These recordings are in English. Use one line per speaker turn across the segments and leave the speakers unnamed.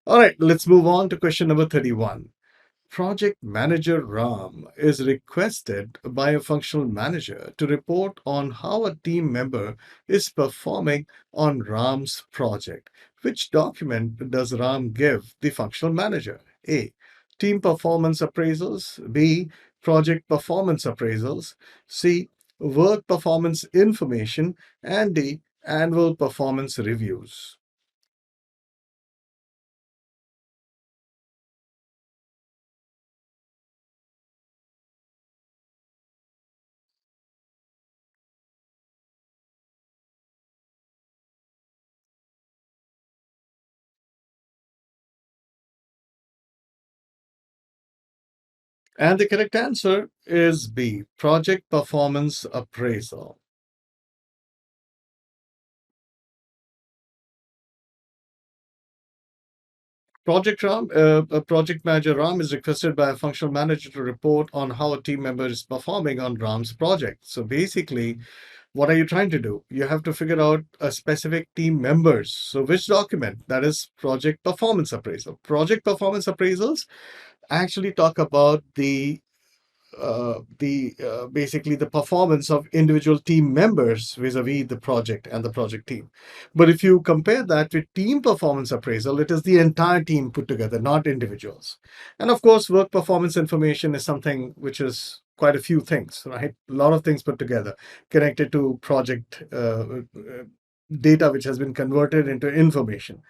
All right, let's move on to question number 31. Project Manager Ram is requested by a functional manager to report on how a team member is performing on Ram's project. Which document does Ram give the functional manager? A. Team performance appraisals. B. Project performance appraisals. C. Work performance information. And D. Annual performance reviews. And the correct answer is B. Project performance appraisal. Project manager Ram is requested by a functional manager to report on how a team member is performing on Ram's project. So basically, what are you trying to do? You have to figure out a specific team members. So which document? That is project performance appraisal. Project performance appraisals actually talk about the basically the performance of individual team members vis-a-vis the project and the project team. But if you compare that with team performance appraisal, it is the entire team put together, not individuals. And of course, work performance information is something which is quite a few things, right? A lot of things put together connected to project data which has been converted into information.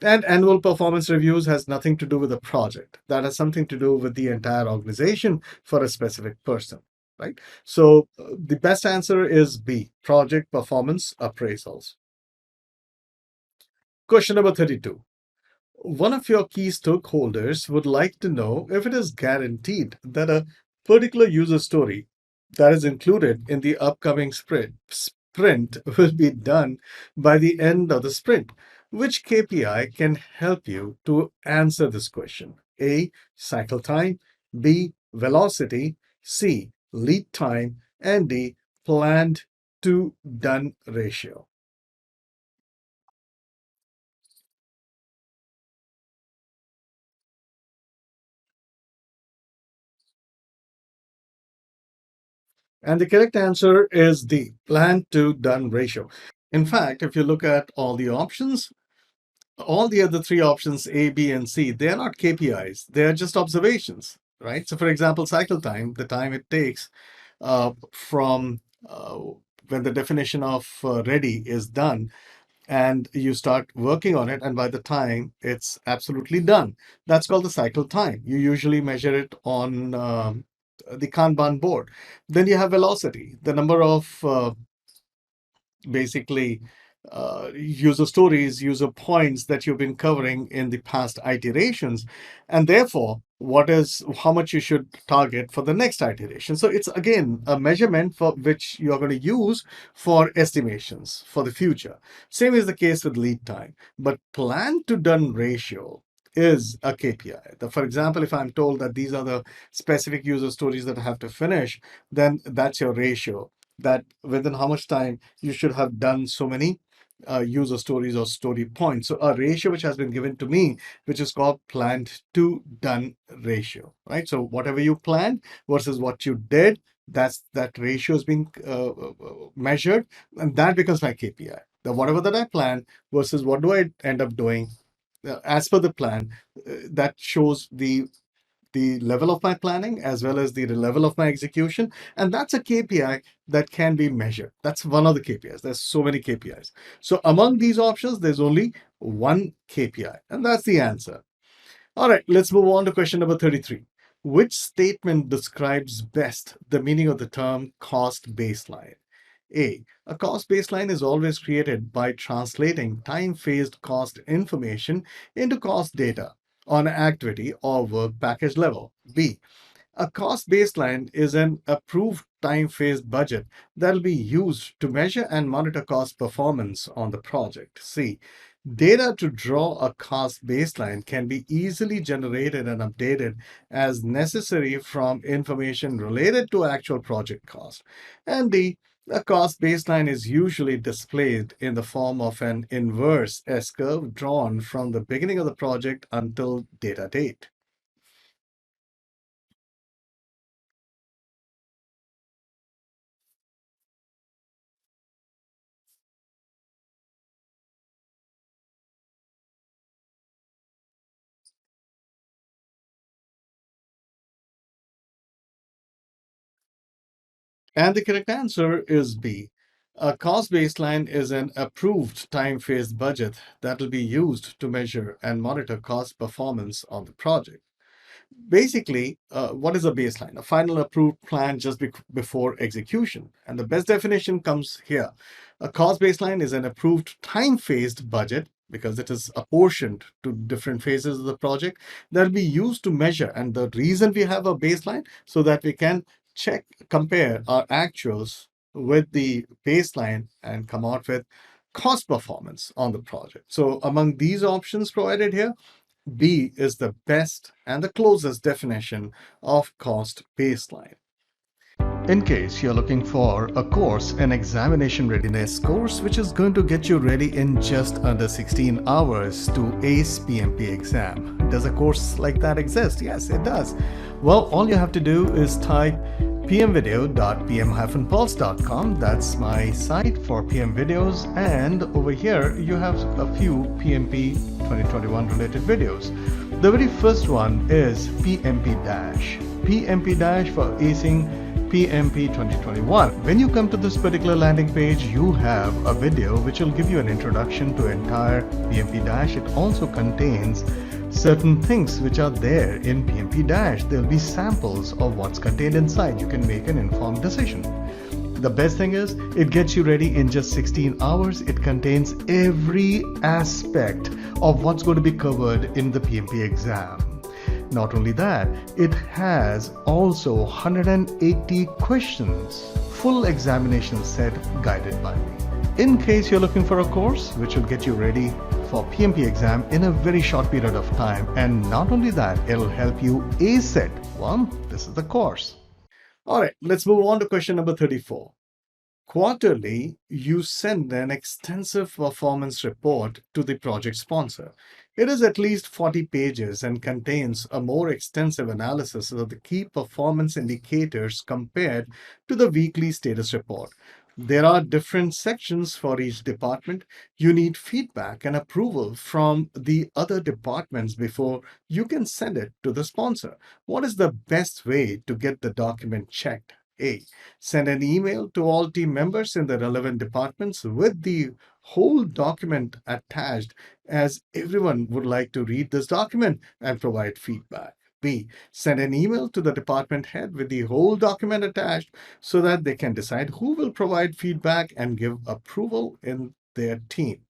And annual performance reviews has nothing to do with the project. That has something to do with the entire organization for a specific person, right? So the best answer is B, project performance appraisals. Question number 32. One of your key stakeholders would like to know if it is guaranteed that a particular user story that is included in the upcoming sprint will be done by the end of the sprint. Which KPI can help you to answer this question? A. Cycle time. B. Velocity. C. Lead time. And D. Planned to done ratio. And the correct answer is the plan to done ratio. In fact, if you look at all the options, all the other three options, A, B, and C, they're not KPIs. They're just observations, right? So, for example, cycle time, the time it takes from when the definition of ready is done and you start working on it, and by the time it's absolutely done, that's called the cycle time. You usually measure it on the Kanban board. Then you have velocity, the number of basically user stories, user points that you've been covering in the past iterations, and therefore what is how much you should target for the next iteration. So it's again a measurement for which you are going to use for estimations for the future. Same is the case with lead time, but plan to done ratio is a KPI. For example, if I'm told that these are the specific user stories that I have to finish, then that's your ratio, that within how much time you should have done so many user stories or story points. So a ratio which has been given to me, which is called planned to done ratio, right? So whatever you planned versus what you did, that ratio is being measured, and that becomes my KPI. The whatever that I plan versus what do I end up doing as per the plan, that shows the level of my planning as well as the level of my execution. And that's a KPI that can be measured. That's one of the KPIs. There's so many KPIs. So among these options, there's only one KPI, and that's the answer. All right, let's move on to question number 33. Which statement describes best the meaning of the term cost baseline? A cost baseline is always created by translating time-phased cost information into cost data on activity or work package level. B. A cost baseline is an approved time-phased budget that will be used to measure and monitor cost performance on the project. C. Data to draw a cost baseline can be easily generated and updated as necessary from information related to actual project cost. And D. A cost baseline is usually displayed in the form of an inverse S curve drawn from the beginning of the project until data date. And the correct answer is B. A cost baseline is an approved time phased budget that will be used to measure and monitor cost performance on the project. Basically, what is a baseline? A final approved plan just before execution. And the best definition comes here. A cost baseline is an approved time phased budget because it is apportioned to different phases of the project that will be used to measure. And the reason we have a baseline so that we can check, compare our actuals with the baseline and come out with cost performance on the project. So among these options provided here, B is the best and the closest definition of cost baseline. In case you're looking for a course, an examination readiness course, which is going to get you ready in just under 16 hours to ace PMP exam. Does a course like that exist? Yes, it does. Well, all you have to do is type pmvideo.pm-pulse.com. That's my site for PM videos. And over here, you have a few PMP 2021 related videos. The very first one is PMP Dash. PMP Dash for acing PMP 2021. When you come to this particular landing page, you have a video which will give you an introduction to entire PMP Dash. It also contains certain things which are there in PMP Dash. There'll be samples of what's contained inside. You can make an informed decision. The best thing is it gets you ready in just 16 hours. It contains every aspect of what's going to be covered in the PMP exam. Not only that, it has also 180 questions, full examination set guided by me. In case you're looking for a course which will get you ready for PMP exam in a very short period of time, and not only that, it'll help you ace it. Well, this is the course. All right, let's move on to question number 34. Quarterly, you send an extensive performance report to the project sponsor. It is at least 40 pages and contains a more extensive analysis of the key performance indicators compared to the weekly status report. There are different sections for each department. You need feedback and approval from the other departments before you can send it to the sponsor. What is the best way to get the document checked? A. Send an email to all team members in the relevant departments with the whole document attached, as everyone would like to read this document and provide feedback. B. Send an email to the department head with the whole document attached so that they can decide who will provide feedback and give approval in their team.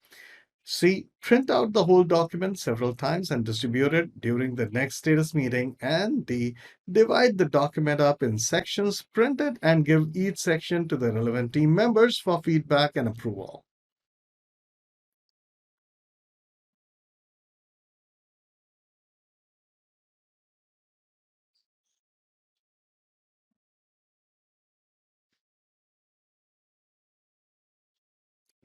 C. Print out the whole document several times and distribute it during the next status meeting. And D. Divide the document up in sections, print it, and give each section to the relevant team members for feedback and approval.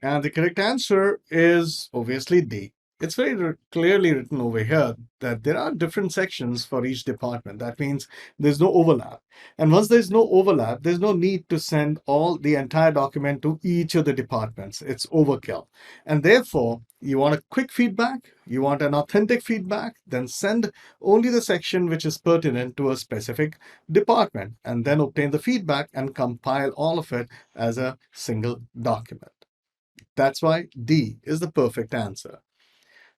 And the correct answer is obviously D. It's very clearly written over here that there are different sections for each department. That means there's no overlap. And once there's no overlap, there's no need to send all the entire document to each of the departments. It's overkill. And therefore, you want a quick feedback, you want an authentic feedback, then send only the section which is pertinent to a specific department, and then obtain the feedback and compile all of it as a single document. That's why D is the perfect answer.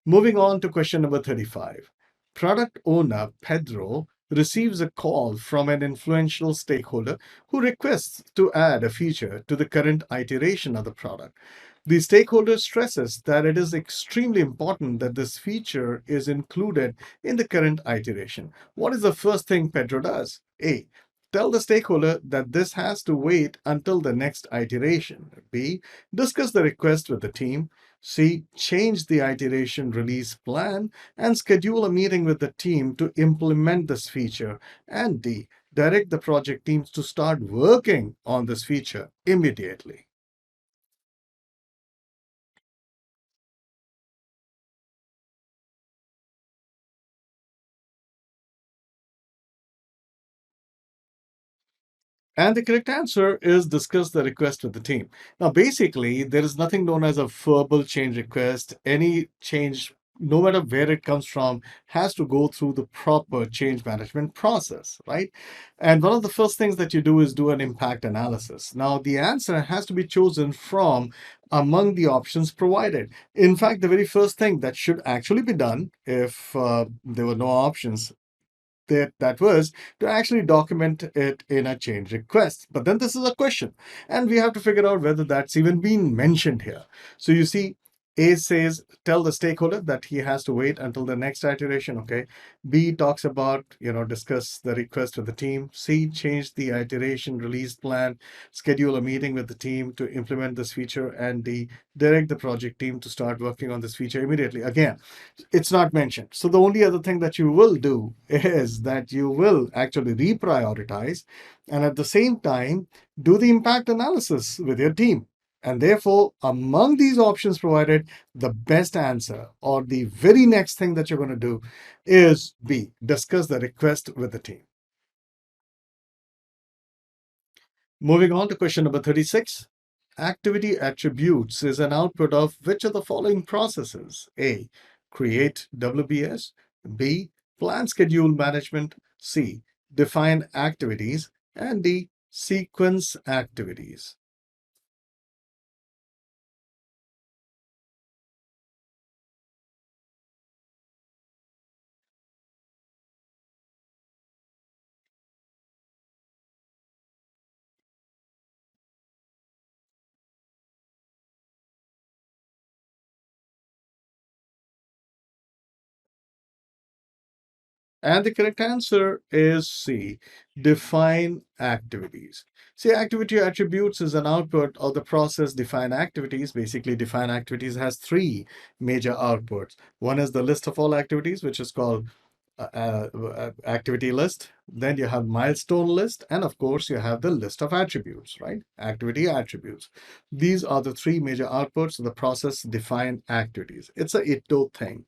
Moving on to question number 35. Product owner Pedro receives a call from an influential stakeholder who requests to add a feature to the current iteration of the product. The stakeholder stresses that it is extremely important that this feature is included in the current iteration. What is the first thing Pedro does? A. Tell the stakeholder that this has to wait until the next iteration. B. Discuss the request with the team. C. Change the iteration release plan and schedule a meeting with the team to implement this feature. And D. direct the project teams to start working on this feature immediately. And the correct answer is discuss the request with the team. Now, basically, there is nothing known as a verbal change request. Any change, no matter where it comes from, has to go through the proper change management process, right? And one of the first things that you do is do an impact analysis. Now, the answer has to be chosen from among the options provided. In fact, the very first thing that should actually be done if there were no options that was to actually document it in a change request. But then this is a question, and we have to figure out whether that's even been mentioned here. So you see, A says tell the stakeholder that he has to wait until the next iteration. Okay. B talks about discuss the request with the team. C change the iteration release plan, schedule a meeting with the team to implement this feature, and D direct the project team to start working on this feature immediately. Again, it's not mentioned. So the only other thing that you will do is that you will actually reprioritize and at the same time do the impact analysis with your team. And therefore, among these options provided, the best answer or the very next thing that you're going to do is B, discuss the request with the team. Moving on to question number 36. Activity attributes is an output of which of the following processes? A. Create WBS. B. Plan schedule management. C. Define activities. And D. Sequence activities. And the correct answer is C. Define activities. See, activity attributes is an output of the process define activities. Basically, define activities has three major outputs. One is the list of all activities, which is called activity list. Then you have milestone list. And of course, you have the list of attributes, right? Activity attributes. These are the three major outputs of the process define activities. It's a ITO thing.